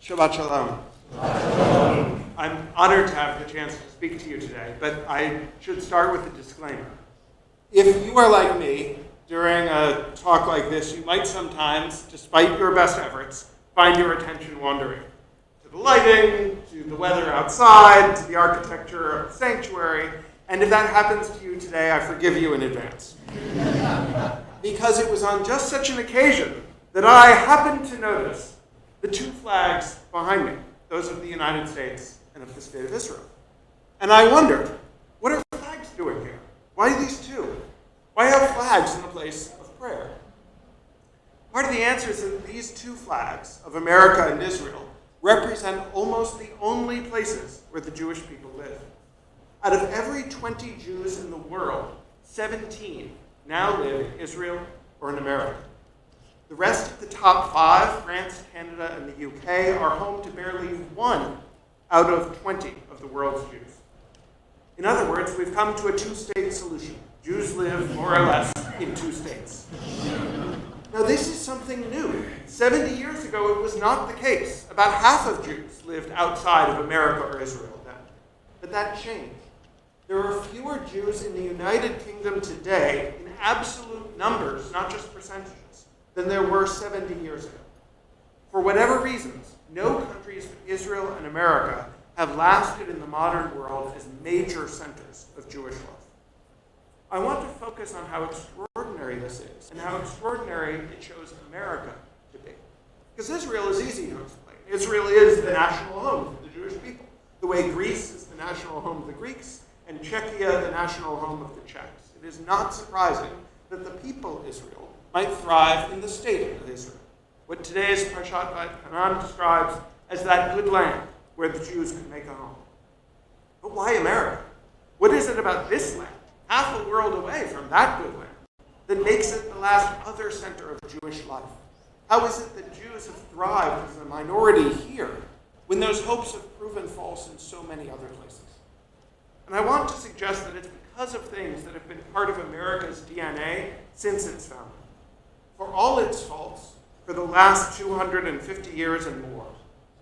Shabbat Shalom. I'm honored to have the chance to speak to you today, but I should start with a disclaimer. If you are like me, during a talk like this, you might sometimes, despite your best efforts, find your attention wandering to the lighting, to the weather outside, to the architecture of the sanctuary, and if that happens to you today, I forgive you in advance. Because it was on just such an occasion that I happened to notice the two flags behind me, those of the United States and of the State of Israel. And I wondered, what are flags doing here? Why these two? Why have flags in the place of prayer? Part of the answer is that these two flags of America and Israel represent almost the only places where the Jewish people live. Out of every 20 Jews in the world, 17 now live in Israel or in America. The rest of the top 5, France, Canada, and the UK, are home to barely 1 out of 20 of the world's Jews. In other words, we've come to a two-state solution. Jews live more or less in 2 states. Now, this is something new. 70 years ago, it was not the case. About half of Jews lived outside of America or Israel then. But that changed. There are fewer Jews in the United Kingdom today in absolute numbers, not just percentages, than there were 70 years ago. For whatever reasons, no countries but Israel and America have lasted in the modern world as major centers of Jewish life. I want to focus on how extraordinary this is and how extraordinary it shows America to be. Because Israel is easy to explain. Israel is the national home of the Jewish people, the way Greece is the national home of the Greeks and Czechia the national home of the Czechs. It is not surprising that the people of Israel might thrive in the state of Israel, what today's Parshat Va'et describes as that good land where the Jews could make a home. But why America? What is it about this land, half a world away from that good land, that makes it the last other center of Jewish life? How is it that Jews have thrived as a minority here when those hopes have proven false in so many other places? And I want to suggest that it's because of things that have been part of America's DNA since its founding. For all its faults, for the last 250 years and more,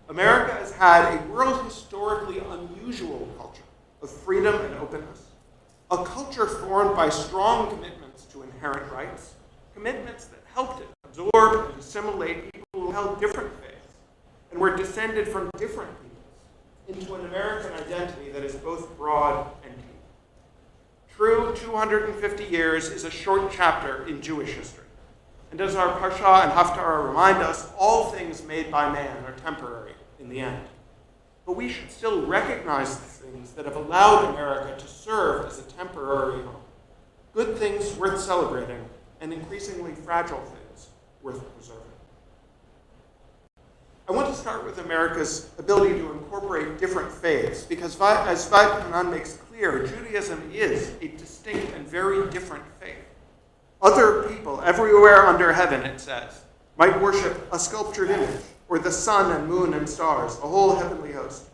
America has had a world historically unusual culture of freedom and openness, a culture formed by strong commitments to inherent rights, commitments that helped it absorb and assimilate people who held different faiths and were descended from different peoples into an American identity that is both broad and deep. True, 250 years is a short chapter in Jewish history. And as our Parsha and Haftarah remind us, all things made by man are temporary in the end. But we should still recognize the things that have allowed America to serve as a temporary home. Good things worth celebrating, and increasingly fragile things worth preserving. I want to start with America's ability to incorporate different faiths, because as Va'et Hanan makes clear, Judaism is a distinct and very different faith. Other people everywhere under heaven, it says, might worship a sculptured image, or the sun and moon and stars, a whole heavenly host.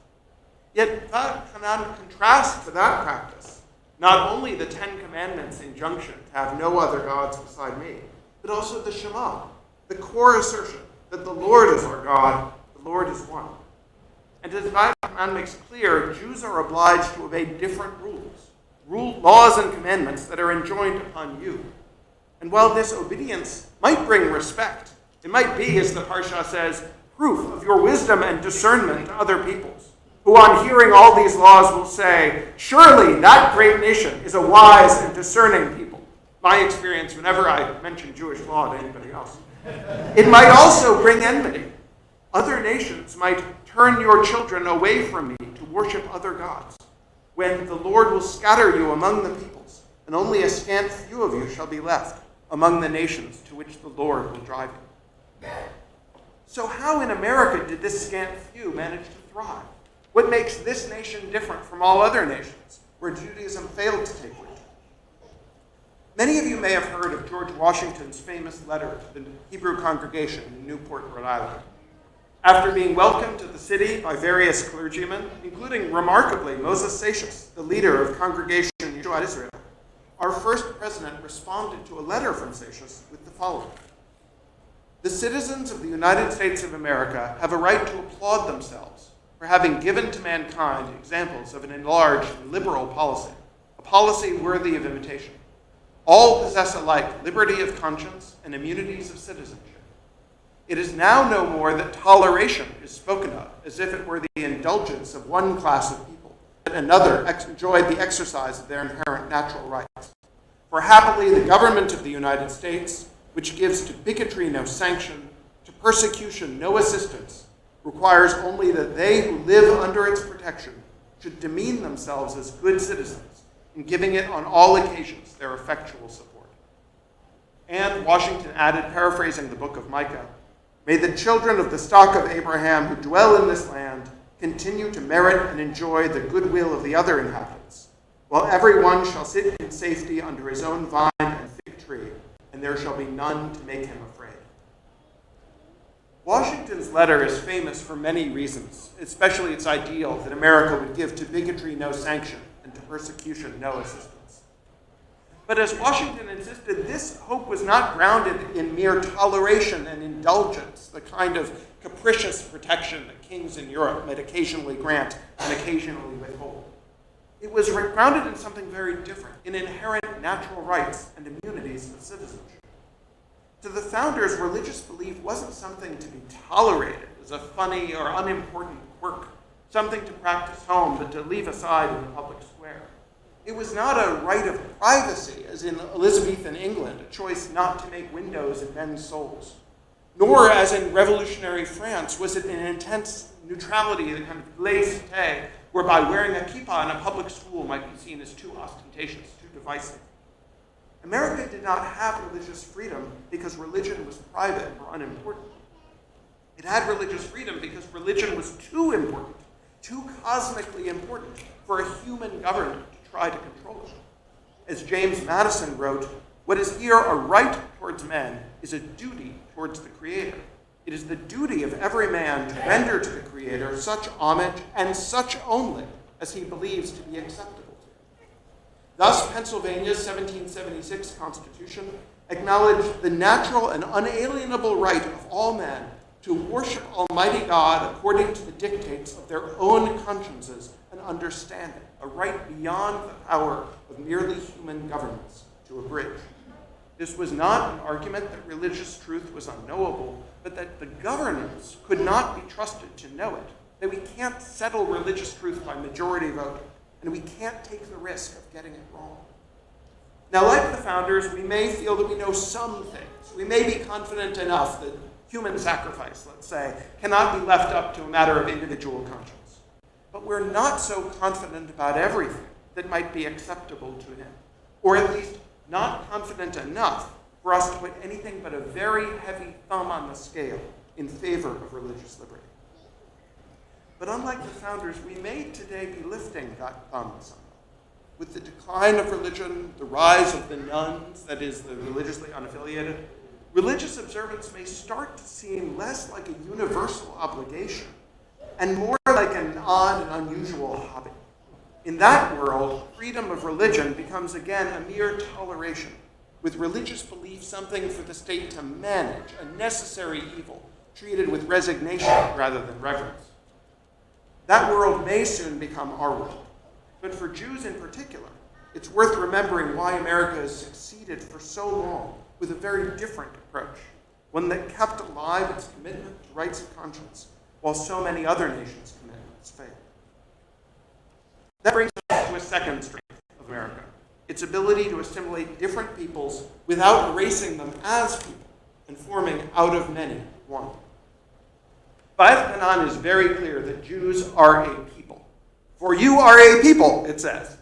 Yet Va'et Hanan contrasts to that practice not only the 10 Commandments injunction to have no other gods beside me, but also the Shema, the core assertion that the Lord is our God, the Lord is one. And as Va'et Hanan makes clear, Jews are obliged to obey different rules, laws and commandments that are enjoined upon you. And while this obedience might bring respect, it might be, as the Parsha says, proof of your wisdom and discernment to other peoples, who on hearing all these laws will say, surely that great nation is a wise and discerning people. My experience whenever I mention Jewish law to anybody else. It might also bring enmity. Other nations might turn your children away from me to worship other gods, when the Lord will scatter you among the peoples, and only a scant few of you shall be left among the nations to which the Lord will drive you. So how in America did this scant few manage to thrive? What makes this nation different from all other nations where Judaism failed to take root? Many of you may have heard of George Washington's famous letter to the Hebrew congregation in Newport, Rhode Island. After being welcomed to the city by various clergymen, including remarkably Moses Sachs, the leader of Congregation Yeshua Israel, our first president responded to a letter from Sachs with the following: The citizens of the United States of America have a right to applaud themselves for having given to mankind examples of an enlarged and liberal policy, a policy worthy of imitation. All possess alike liberty of conscience and immunities of citizenship. It is now no more that toleration is spoken of as if it were the indulgence of one class of people, that another enjoyed the exercise of their inherent natural rights. For happily the government of the United States, which gives to bigotry no sanction, to persecution no assistance, requires only that they who live under its protection should demean themselves as good citizens, in giving it on all occasions their effectual support. And Washington added, paraphrasing the book of Micah, "May the children of the stock of Abraham who dwell in this land continue to merit and enjoy the goodwill of the other inhabitants, while every one shall sit in safety under his own vine and fig tree, and there shall be none to make him afraid." Washington's letter is famous for many reasons, especially its ideal that America would give to bigotry no sanction and to persecution no assistance. But as Washington insisted, this hope was not grounded in mere toleration and indulgence, the kind of capricious protection that kings in Europe might occasionally grant and occasionally withhold. It was grounded in something very different, in inherent natural rights and immunities of citizenship. To the founders, religious belief wasn't something to be tolerated as a funny or unimportant quirk, something to practice home but to leave aside in the public square. It was not a right of privacy, as in Elizabethan England, a choice not to make windows in men's souls. Nor, as in revolutionary France, was it an intense neutrality, the kind of laissez-faire, whereby wearing a kippah in a public school might be seen as too ostentatious, too divisive. America did not have religious freedom because religion was private or unimportant. It had religious freedom because religion was too important, too cosmically important for a human government to try to control it. As James Madison wrote, "What is here a right towards men is a duty towards the Creator. It is the duty of every man to render to the Creator such homage and such only as he believes to be acceptable to him." Thus, Pennsylvania's 1776 Constitution acknowledged the natural and unalienable right of all men to worship Almighty God according to the dictates of their own consciences and understanding, a right beyond the power of merely human governments to abridge. This was not an argument that religious truth was unknowable, but that the governments could not be trusted to know it, that we can't settle religious truth by majority vote, and we can't take the risk of getting it wrong. Now, like the founders, we may feel that we know some things. We may be confident enough that human sacrifice, let's say, cannot be left up to a matter of individual conscience. But we're not so confident about everything that might be acceptable to him, or at least not confident enough for us to put anything but a very heavy thumb on the scale in favor of religious liberty. But unlike the founders, we may today be lifting that thumb somewhat. With the decline of religion, the rise of the nuns, that is, the religiously unaffiliated, religious observance may start to seem less like a universal obligation and more like an odd and unusual hobby. In that world, freedom of religion becomes again a mere toleration, with religious belief something for the state to manage, a necessary evil, treated with resignation rather than reverence. That world may soon become our world. But for Jews in particular, it's worth remembering why America has succeeded for so long with a very different approach, one that kept alive its commitment to rights of conscience, while so many other nations' commitments failed. That brings us to a second strength of America, its ability to assimilate different peoples without erasing them as people and forming out of many one. Ba'ath Kanan is very clear that Jews are a people. For you are a people, it says,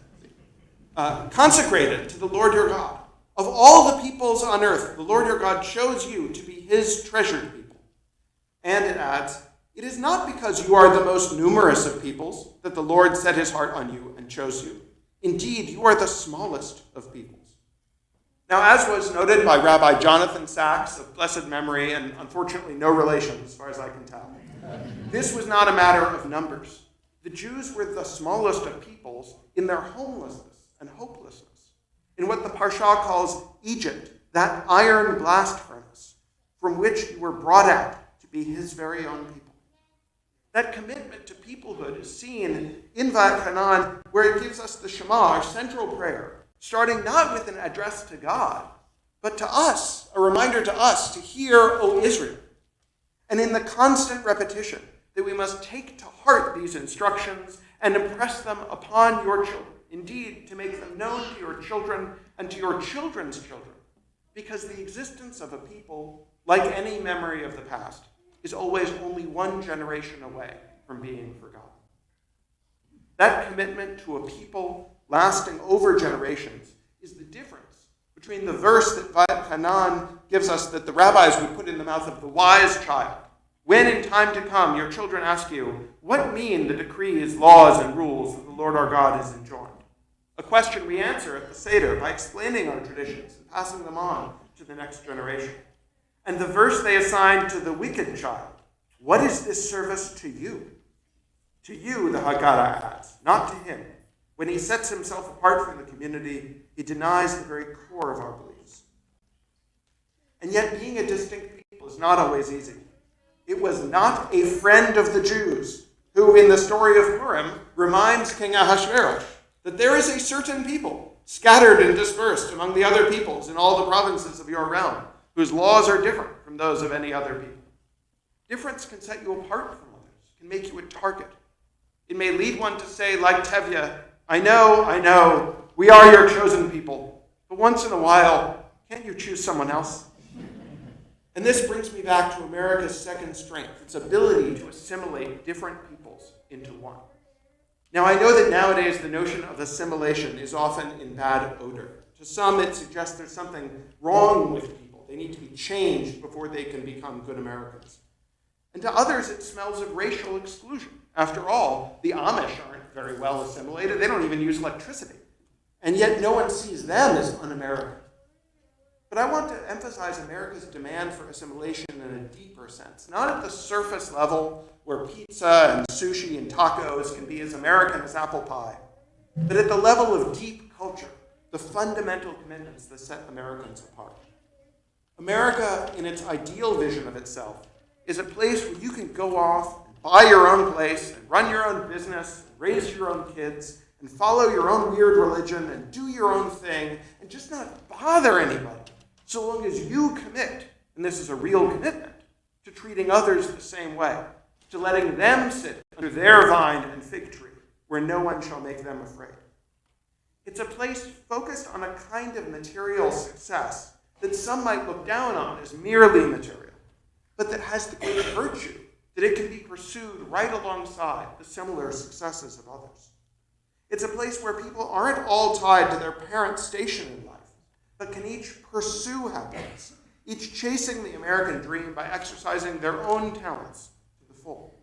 consecrated to the Lord your God. Of all the peoples on earth, the Lord your God chose you to be his treasured people. And it adds, it is not because you are the most numerous of peoples that the Lord set his heart on you and chose you. Indeed, you are the smallest of peoples. Now, as was noted by Rabbi Jonathan Sachs, of blessed memory and unfortunately no relation as far as I can tell, this was not a matter of numbers. The Jews were the smallest of peoples in their homelessness and hopelessness, in what the Parsha calls Egypt, that iron blast furnace, from which you were brought out to be his very own people. That commitment to peoplehood is seen in Va'etchanan, where it gives us the Shema, our central prayer, starting not with an address to God, but to us, a reminder to us to hear, O Israel. And in the constant repetition that we must take to heart these instructions and impress them upon your children, indeed, to make them known to your children and to your children's children, because the existence of a people, like any memory of the past, is always only one generation away from being forgotten. That commitment to a people lasting over generations is the difference between the verse that Va'etchanan gives us that the rabbis would put in the mouth of the wise child, when in time to come your children ask you, what mean the decrees, laws, and rules that the Lord our God has enjoined? A question we answer at the Seder by explaining our traditions and passing them on to the next generation. And the verse they assign to the wicked child, what is this service to you? To you, the Haggadah adds, not to him. When he sets himself apart from the community, he denies the very core of our beliefs. And yet being a distinct people is not always easy. It was not a friend of the Jews who, in the story of Purim, reminds King Ahasuerus that there is a certain people scattered and dispersed among the other peoples in all the provinces of your realm, whose laws are different from those of any other people. Difference can set you apart from others, can make you a target. It may lead one to say, like Tevye, I know, we are your chosen people, but once in a while, can't you choose someone else? And this brings me back to America's second strength, its ability to assimilate different peoples into one. Now, I know that nowadays the notion of assimilation is often in bad odor. To some, it suggests there's something wrong with people. They need to be changed before they can become good Americans. And to others, it smells of racial exclusion. After all, the Amish aren't very well assimilated. They don't even use electricity. And yet no one sees them as un-American. But I want to emphasize America's demand for assimilation in a deeper sense, not at the surface level where pizza and sushi and tacos can be as American as apple pie, but at the level of deep culture, the fundamental commitments that set Americans apart. America, in its ideal vision of itself, is a place where you can go off and buy your own place and run your own business, and raise your own kids, and follow your own weird religion and do your own thing and just not bother anybody, so long as you commit, and this is a real commitment, to treating others the same way, to letting them sit under their vine and fig tree where no one shall make them afraid. It's a place focused on a kind of material success that some might look down on as merely material, but that has the great virtue that it can be pursued right alongside the similar successes of others. It's a place where people aren't all tied to their parents' station in life, but can each pursue happiness, each chasing the American dream by exercising their own talents to the full.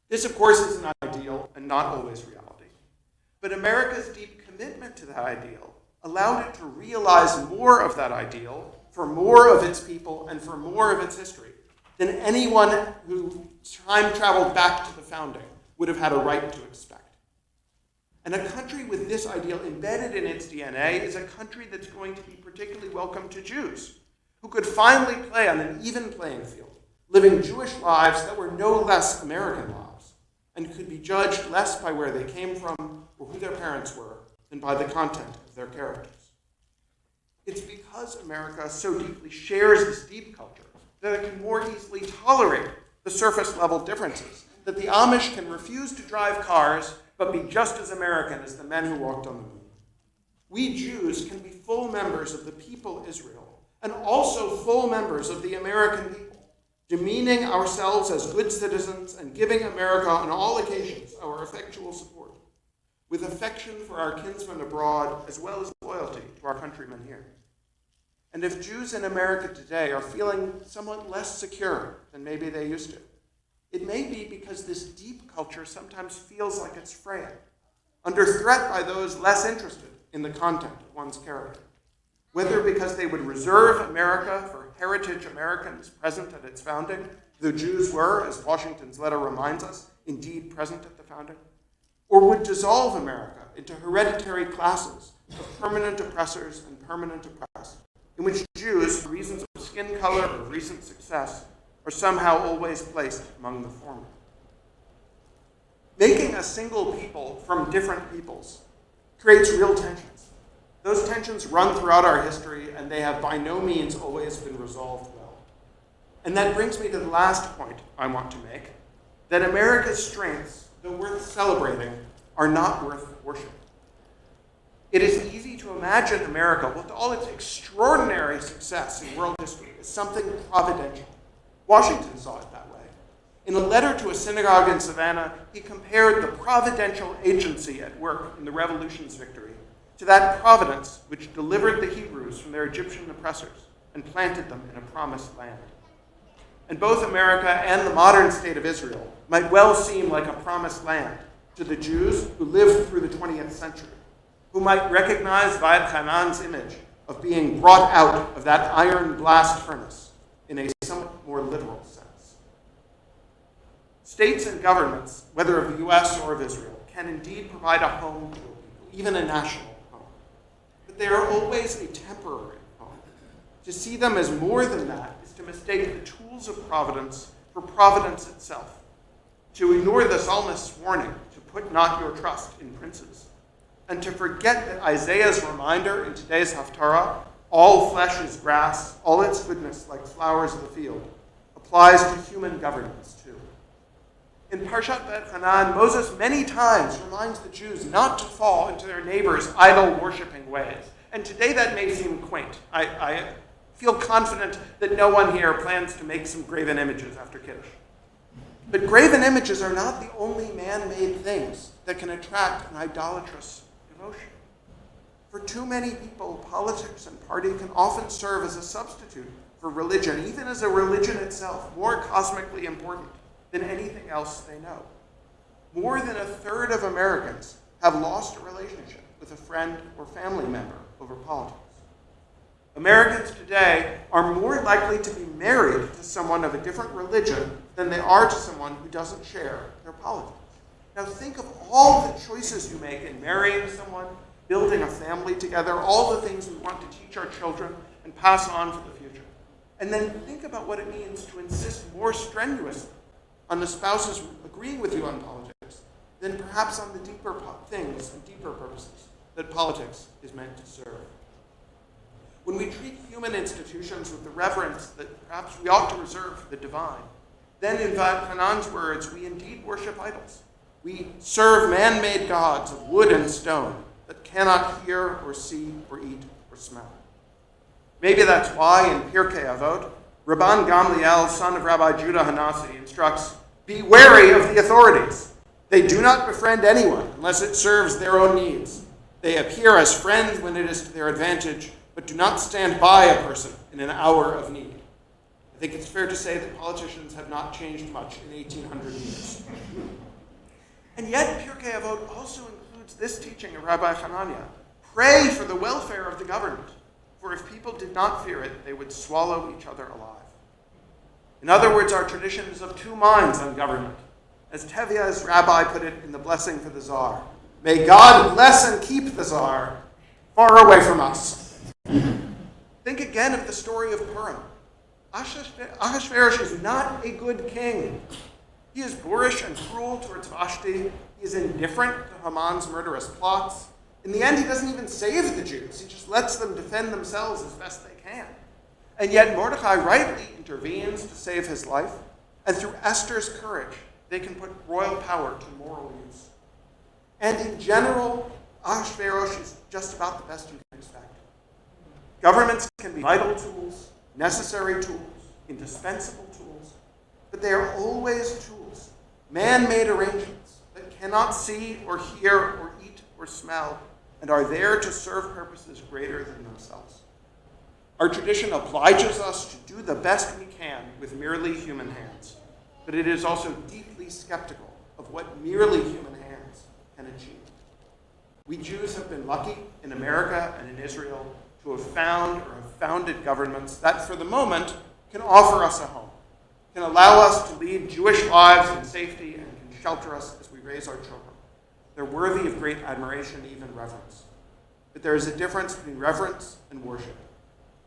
This, of course, is an ideal and not always reality. But America's deep commitment to that ideal allowed it to realize more of that ideal for more of its people and for more of its history than anyone who time traveled back to the founding would have had a right to expect. And a country with this ideal embedded in its DNA is a country that's going to be particularly welcome to Jews, who could finally play on an even playing field, living Jewish lives that were no less American lives, and could be judged less by where they came from or who their parents were than by the content of their characters. It's because America so deeply shares this deep culture that it can more easily tolerate the surface-level differences, that the Amish can refuse to drive cars but be just as American as the men who walked on the moon. We Jews can be full members of the people Israel and also full members of the American people, demeaning ourselves as good citizens and giving America on all occasions our effectual support, with affection for our kinsmen abroad as well as loyalty to our countrymen here. And if Jews in America today are feeling somewhat less secure than maybe they used to, it may be because this deep culture sometimes feels like it's frail, under threat by those less interested in the content of one's character, whether because they would reserve America for heritage Americans present at its founding, the Jews were, as Washington's letter reminds us, indeed present at the founding, or would dissolve America into hereditary classes of permanent oppressors and permanent oppressed, in which Jews, for reasons of skin color or recent success are somehow always placed among the former. Making a single people from different peoples creates real tensions. Those tensions run throughout our history, and they have by no means always been resolved well. And that brings me to the last point I want to make, that America's strengths, though worth celebrating, are not worth worshiping. It is easy to imagine America, with all its extraordinary success in world history, as something providential. Washington saw it that way. In a letter to a synagogue in Savannah, he compared the providential agency at work in the revolution's victory to that providence which delivered the Hebrews from their Egyptian oppressors and planted them in a promised land. And both America and the modern state of Israel might well seem like a promised land to the Jews who lived through the 20th century, who might recognize Va'ed Hanan's image of being brought out of that iron blast furnace in a somewhat more literal sense. States and governments, whether of the US or of Israel, can indeed provide a home to a people, even a national home. But they are always a temporary home. To see them as more than that is to mistake the tools of providence for providence itself, to ignore the psalmist's warning to put not your trust in princes, and to forget that Isaiah's reminder in today's Haftarah, all flesh is grass, all its goodness like flowers of the field, applies to human governance too. In Parshat Va'ed Hanan, Moses many times reminds the Jews not to fall into their neighbors' idol-worshipping ways. And today that may seem quaint. I feel confident that no one here plans to make some graven images after Kiddush. But graven images are not the only man-made things that can attract an idolatrous devotion. For too many people, politics and party can often serve as a substitute for religion, even as a religion itself, more cosmically important than anything else they know. More than a third of Americans have lost a relationship with a friend or family member over politics. Americans today are more likely to be married to someone of a different religion than they are to someone who doesn't share their politics. Now think of all the choices you make in marrying someone, building a family together, all the things we want to teach our children and pass on for the future. And then think about what it means to insist more strenuously on the spouses agreeing with you on politics than perhaps on the deeper things and deeper purposes that politics is meant to serve. When we treat human institutions with the reverence that perhaps we ought to reserve for the divine, then in Va'ed Hanan's words, we indeed worship idols. We serve man-made gods of wood and stone that cannot hear or see or eat or smell. Maybe that's why in Pirkei Avot, Rabban Gamliel, son of Rabbi Judah Hanasi, instructs, be wary of the authorities. They do not befriend anyone unless it serves their own needs. They appear as friends when it is to their advantage, but do not stand by a person in an hour of need. I think it's fair to say that politicians have not changed much in 1800 years. And yet, Pirkei Avot also includes this teaching of Rabbi Hanania. Pray for the welfare of the government, for if people did not fear it, they would swallow each other alive. In other words, our tradition is of two minds on government. As Tevia's rabbi put it in the blessing for the Tsar, may God bless and keep the Tsar far away from us. Think again of the story of Purim. Ahasuerus is not a good king. He is boorish and cruel towards Vashti. He is indifferent to Haman's murderous plots. In the end, he doesn't even save the Jews. He just lets them defend themselves as best they can. And yet Mordecai rightly intervenes to save his life, and through Esther's courage, they can put royal power to moral use. And in general, Ahasuerus is just about the best you can expect. Governments can be vital tools, necessary tools, indispensable tools, but they are always tools, man-made arrangements that cannot see or hear or eat or smell, and are there to serve purposes greater than themselves. Our tradition obliges us to do the best we can with merely human hands, but it is also deeply skeptical of what merely human hands can achieve. We Jews have been lucky in America and in Israel to have found or have founded governments that, for the moment, can offer us a home, can allow us to lead Jewish lives in safety, and can shelter us as we raise our children. They're worthy of great admiration, even reverence. But there is a difference between reverence and worship.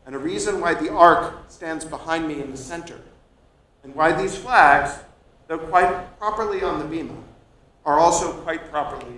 and a reason why the ark stands behind me in the center, and why these flags, though quite properly on the bima, are also quite properly